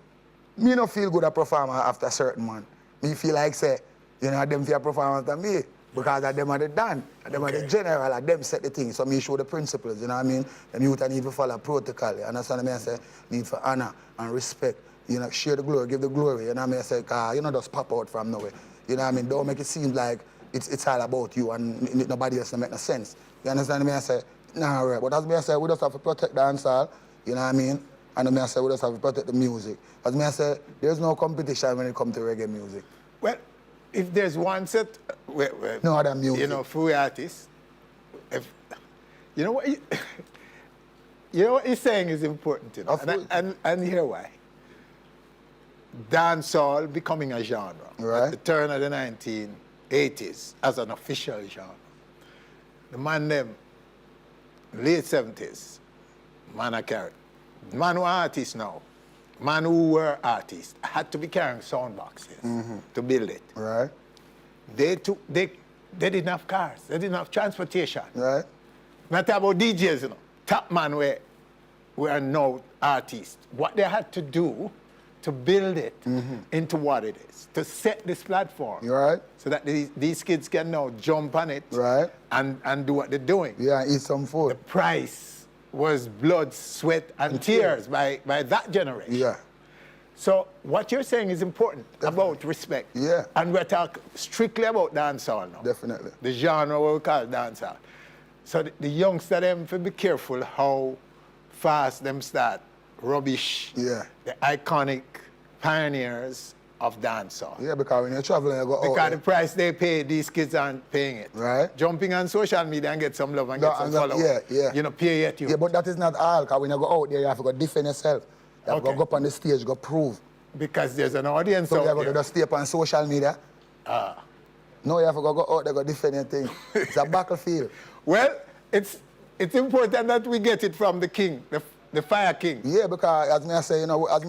Me no feel good a performer after a certain man. Me feel like say, them feel performance than me. Because of them are the Dan, them are the general, and them set the thing. So me show the principles, you know what I mean? The youth need to follow protocol, you understand me? I say, need for honor and respect. Share the glory, give the glory, you know what I mean? I say, just pop out from nowhere. You know what I mean? Don't make it seem like it's all about you and nobody else don't make no sense. You understand me? I say, nah, right. But as me I say, we just have to protect the dancehall, you know what I mean? And me I say, we just have to protect the music. As me I say, there's no competition when it comes to reggae music. Well, if there's one set, no other music. For artists, you know what he's saying is important, and here why. Dancehall becoming a genre right. at the turn of the 1980s as an official genre. The man them, late 70s, man I carry. Man who are artists now. Man who were artists had to be carrying sound boxes to build it. Right. They didn't have cars. They didn't have transportation. Right. Not about DJs, Top man were now artists. What they had to do to build it into what it is, to set this platform. Right. So that these kids can now jump on it right. and do what they're doing. Yeah, eat some food. The price was blood, sweat, and tears by that generation. Yeah. So what you're saying is important about respect. Yeah. And we're talking strictly about dancehall now. Definitely. The genre what we call dancehall. So the youngsters them to be careful how fast them start rubbish. Yeah. The iconic pioneers of dancehall. Yeah, because when you're traveling, you go out. Because the price they pay, these kids aren't paying it. Right. Jumping on social media and get some love and get some followers. Yeah. Pay it you. Yeah, but that is not all, because when you go out there, you have to go defend yourself. You have to go up on the stage, go prove. Because there's an audience so out there. So you have to stay up on social media. No, you have to go out there, go defend your thing. It's a battlefield. Well, it's important that we get it from the king, the fire king. Yeah, because as me I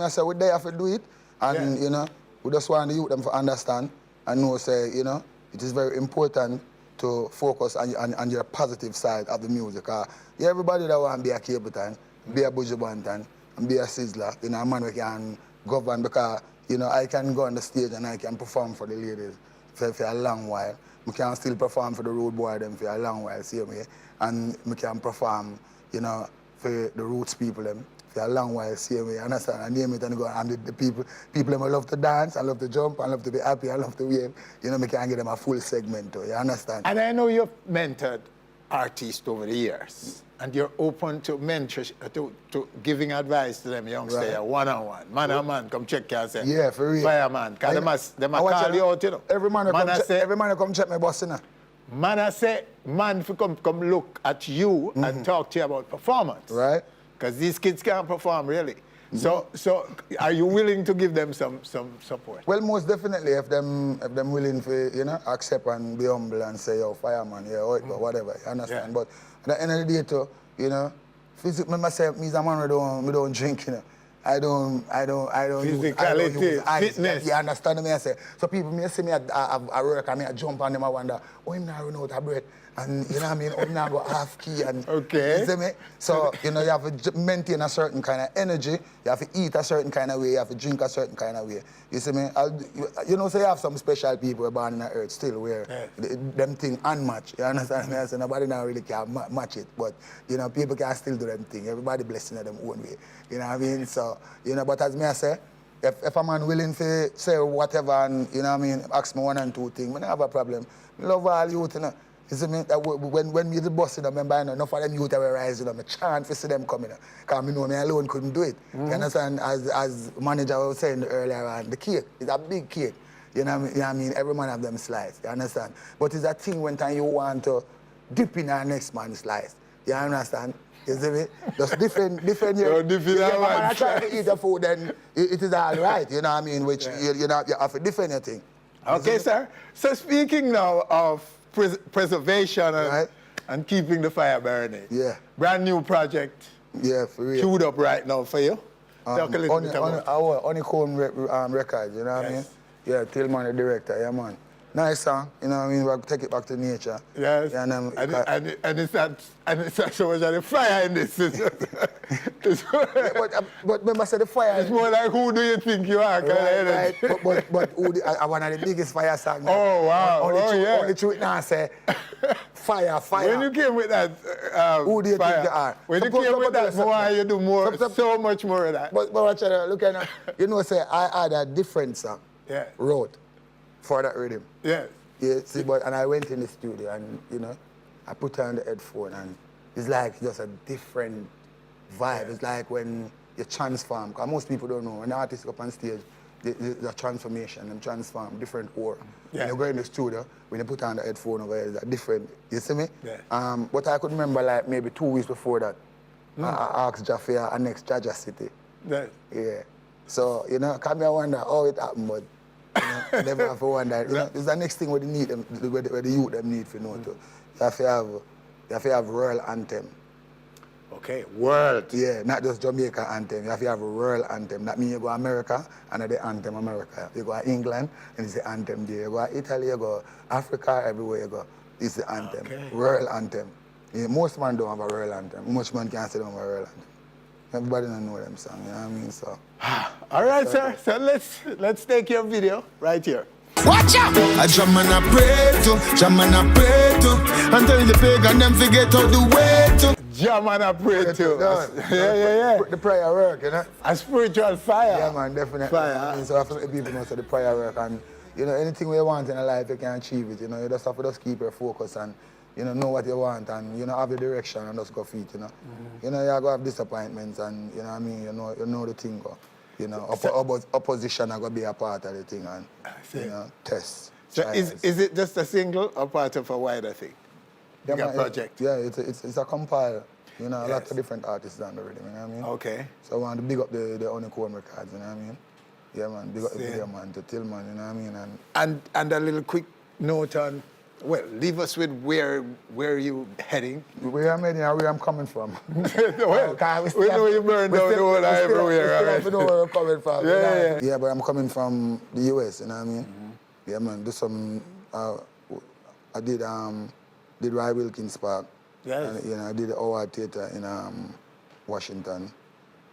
say, we're there to do it. And, we just want the youth them to understand and know, say, it is very important to focus on your positive side of the music. Everybody that want to be a Capleton, be a Buju Banton, and be a Sizzler, a man who can govern, because, I can go on the stage and I can perform for the ladies for a long while. I can still perform for the road boy them for a long while, same way. And I can perform, for the roots people them for a long while, same way. Understand? I name it and go. And the people them love to dance, I love to jump, I love to be happy, I love to wave. I can give them a full segment too. You understand? And I know you've mentored artists over the years, and you're open to mentorship, to giving advice to them youngsters, Right. one-on-one, man, come check you and say, Yeah, for real. fireman, because they must watch call it, you out, you know. Every man Man, come check my boss, you know. Man, I say, man, if you come look at you and talk to you about performance. Right. Because these kids can't perform, really. So are you willing to give them some support? Well, most definitely, if them willing to, accept and be humble and say, yo, fireman, yeah, or whatever, you understand? Yeah. But at the end of the day, too, physically, myself, me, I'm one, I don't drink, I don't Physicality, use fitness. You understand me? I say. So people may see me at work and me I jump on them, I wonder, oh, him not run out of breath. And you know what I mean? Oh, him not go half key. And, Okay. You see me? So, you have to maintain a certain kind of energy. You have to eat a certain kind of way. You have to drink a certain kind of way. You see me? So you have some special people born on the earth still where them thing unmatched. You understand me? So nobody now really can match it. But, people can still do them thing. Everybody blessing in their own way. You know what I mean? So, but as me I say, if a man willing to say whatever and, ask me one and two things, I don't have a problem. I love all youth, You see me? That when me the boss, remember, enough of them youth that were rising, I chant to see them coming. Because me know me alone couldn't do it. You understand? As manager was saying earlier on, the cake is a big cake. You know what I mean? Every man have them slice. You understand? But it's a thing when time you want to dip in our next man's slice. You understand? You see me? Just different So different I try to eat the food, then it is all right. You know what I mean? Which you have to defend your thing. Okay, sir. So speaking now of preservation and keeping the fire burning. Yeah. Brand new project. Yeah, for real. Queued up right now for you. Talk a little bit about Our Honeycomb records, you know what I mean? Yes. Yeah, Tillman the director, yeah man. Nice song, you know what I mean? We'll take it back to nature. Yes. Yeah, and it's not so much of the fire in this. but remember, I said the fire. It's more like, who do you think you are? Right. But one of the biggest fire songs. Oh, wow. Only truth now say, fire. When you came with that Who do you fire, think you are? When you came with that, more, you do more, so much more of that. But watch out, look at say I had a different song. Yeah. Wrote for that rhythm. Yes. Yeah, see, and I went in the studio and, I put on the headphone and it's like just a different vibe. Yeah. It's like when you transform, because most people don't know, when the artists go up on stage, the transformation, them transform, different aura. Yeah. When you go in the studio, when you put on the headphone over there, it's a different, you see me? Yeah. But I could remember like maybe 2 weeks before that, I asked Jaffe our next Jaja City. Yes. Yeah. So, come here wonder how it happened, but never have to wonder. It's the next thing where they need them, where the youth them need to know too. You have to have royal anthem. Okay, world. Yeah, not just Jamaica anthem. You have to have a royal anthem. That means you go America and the anthem America. You go England and it's the anthem there. You go Italy, you go Africa, everywhere you go. It's the anthem. Okay. Royal anthem. Yeah, most men don't have a royal anthem. Most men can't say they don't have a royal anthem. Everybody don't know them songs, you know what I mean? So. All right, sir. So let's take your video right here. Watch out! I jam and I pray to, until the pagan them forget how to wait to. Jam and I pray too. Yeah. The prayer work, A spiritual fire. Yeah, man, definitely. Fire. I mean, so after people know the prayer work and, anything you want in life, you can achieve it, You just have to just keep your focus and, know what you want and, have the direction and just go for it, You go have disappointments and, you know what I mean, you know the thing go. Opposition are going to be a part of the thing and, tests. So is it just a single or part of a wider thing? Bigger project? Yeah, it's a compile. A lot of different artists done already, you know what I mean? Okay. So I want to big up the Honeycomb records, you know what I mean? Yeah, man, big up the video, man, to Tillman, you know what I mean? And a little quick note on, leave us with where you heading. Where I'm heading and where I'm coming from. We know you burned down the whole everywhere. We still know where I'm coming from. Yeah. Yeah, but I'm coming from the US, you know what I mean? Yeah, man, do some, I did Roy Wilkins Park. Yes. And, I did the Howard Theater in Washington.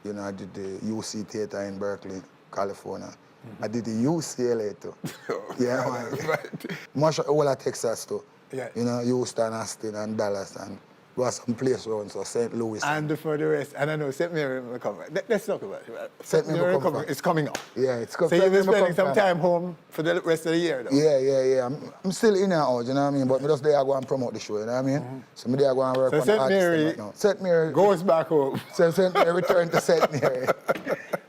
I did the UC Theater in Berkeley, California. I did the UCLA too. Yeah, man. Right. Much all of Texas too. Yeah. Houston, Austin, and Dallas, and go some place around, so St. Louis. And for the rest, and I know St. Mary will come. Let's talk about it. St. Mary will come. It's coming up. Yeah, it's coming. So you'll be spending some time home for the rest of the year, though? Yeah. I'm still in and out, you know what I mean? But me just there I go and promote the show, you know what I mean? So me there I go and work So on the artist right now. St. Mary goes back home. So St. Mary return to St. Mary.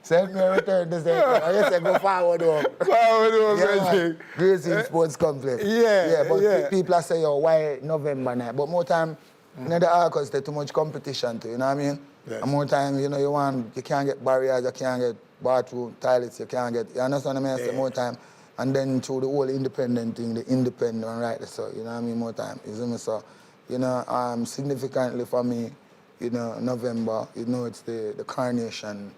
St. Mary return to St. Mary. I guess I go forward home. Forward home, yeah, Gracie Sports Complex. But people are saying, oh, why November night? But more time, you know, the artists, there's too much competition too, you know what I mean? Yes. And more time, you know, you can't get barriers, you can't get bathroom, toilets, you understand what I mean? Yeah. So more time. And then through the whole independent thing, the independent, right, so, you know what I mean, more time. You see me, so, you know, significantly for me, you know, November, you know, it's the coronation,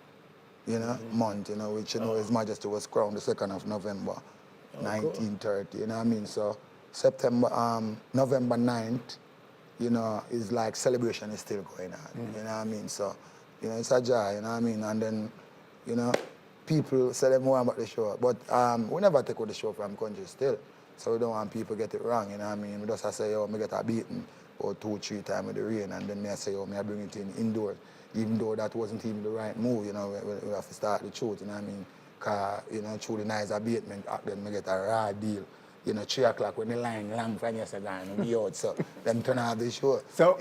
you know, month, you know, which, you know, His Majesty was crowned the 2nd of November, 1930, cool. You know what I mean? So, November 9th, you know, is like celebration is still going on, you know what I mean? So, you know, it's a joy, you know what I mean? And then, you know, people say them more about the show, but we never take out the show from country still. So we don't want people get it wrong, you know what I mean? We just say, oh, me get a beating or 2-3 times with the rain, and then me I say, oh, me I bring it in indoors, even though that wasn't even the right move, you know, we have to start the truth, you know what I mean? Because, you know, through the nice abatement, then me get a raw deal. You know, 3 o'clock when the line long from yesterday and we out, so them turn off the show. So,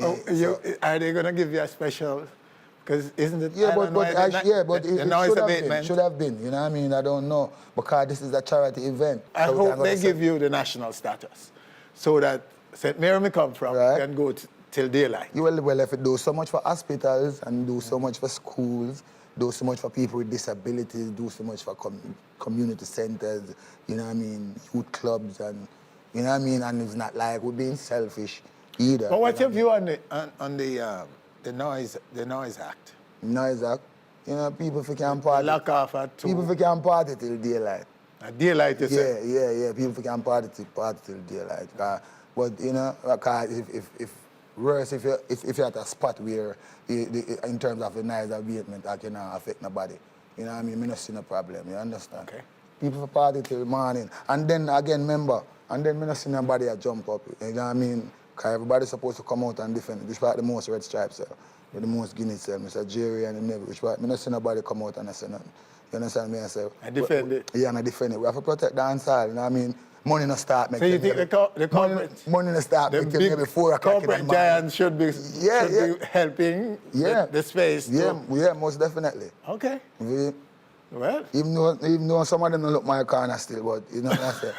are they going to give you a special? Because isn't it? Yeah, but it should have been. You know what I mean? I don't know, because this is a charity event. I hope they give you the national status, so that St. Mary me come from can go till daylight. Well, if it do so much for hospitals and do so much for schools, do so much for people with disabilities, do so much for community centers, you know what I mean, youth clubs, and you know what I mean, and it's not like we're being selfish either. But what's your view on the Noise Act? Noise Act, you know, people if can party. Lock off at 2. People if can party till daylight. At daylight, you say? Yeah. People if can party till daylight. But you know, if you're at a spot where, in terms of the noise abatement, that cannot affect nobody. You know what I mean? I don't see no problem, you understand? Okay. People for party till the morning. And then again, remember, I don't see nobody that jump up. You know what I mean? Because everybody's supposed to come out and defend it. Which part the most red stripes sell, with the most Guinness sell, Mr. Jerry and the Navy. Which part, I don't see nobody come out and say nothing. You understand me? I say, I defend it. Yeah, and I defend it. We have to protect the dancehall, you know what I mean? Money no start making. So you think the corporate, money no start making maybe 4 o'clock in the morning. Corporate giants should be helping the space. Yeah, most definitely. Okay. Well, even though some of them don't look my corner still, but you know what I say.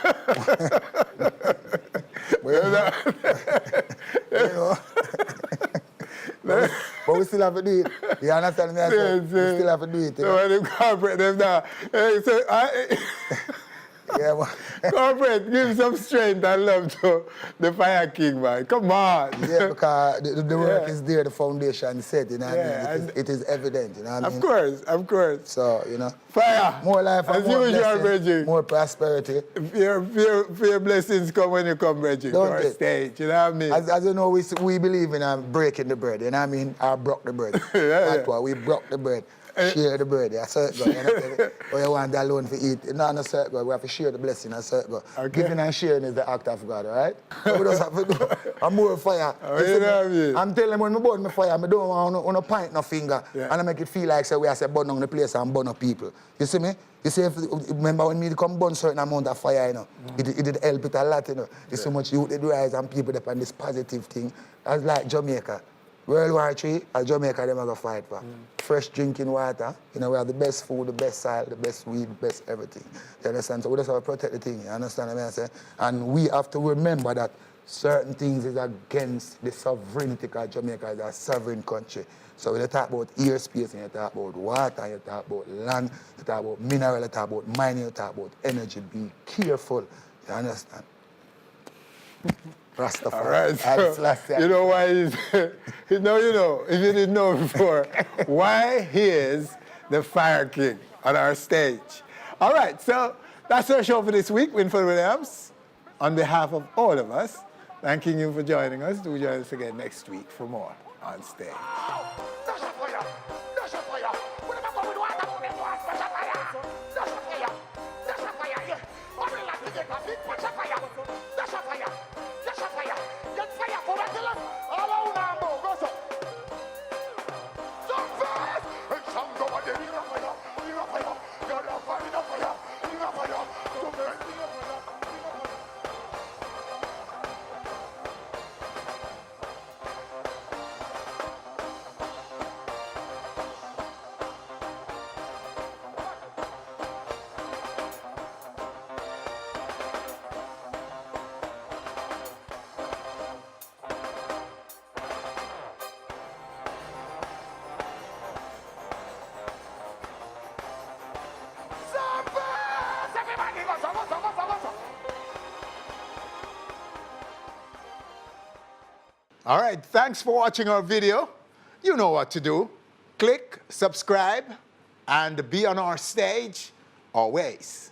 But we still have to do it. You understand me? We still have to do it. So when they corporate them now, corporate, give some strength and love to the Fire King, man. Come on. Yeah, because the work is there, the foundation set, you know what I mean? It is evident, you know what I mean? Of course. So, you know. Fire. More life and more blessings, Bridging. more prosperity. Your blessings come when you come, Bridging, to our stage, you know what I mean? As you know, we believe in breaking the bread, you know what I mean? I broke the bread. That's why we broke the bread. Share the bread, yeah, so it go. Or you want that alone for eat. No, so it go. We have to share the blessing, so it go. Okay. Giving and sharing is the act of God, all right? So we just have to go. I'm more fire. You know what I mean? I'm telling them when I burn my fire, I don't want to point no finger. Yeah. And I make it feel like we are burn on the place and burn up people. You see me? You see, remember when me come burn certain amount of fire, you know, it did help it a lot, you know. There's so much youth, they rise and people that on this positive thing. That's like Jamaica. World War III, Jamaica, them are going to fight for. Fresh drinking water, you know, we have the best food, the best soil, the best weed, the best everything. You understand? So we just have to protect the thing, you understand what I say? And we have to remember that certain things is against the sovereignty, because Jamaica is a sovereign country. So when you talk about airspace, and you talk about water, you talk about land, you talk about mineral, you talk about mining, you talk about energy, be careful, you understand? Rastafari. All right, so you know why he's, you know, if you didn't know before, why he is the Fire King on our stage. All right, so that's our show for this week. Winford Williams, on behalf of all of us, thanking you for joining us. Do join us again next week for more On Stage. All All right, thanks for watching our video. You know what to do. Click, subscribe, and be on our stage always.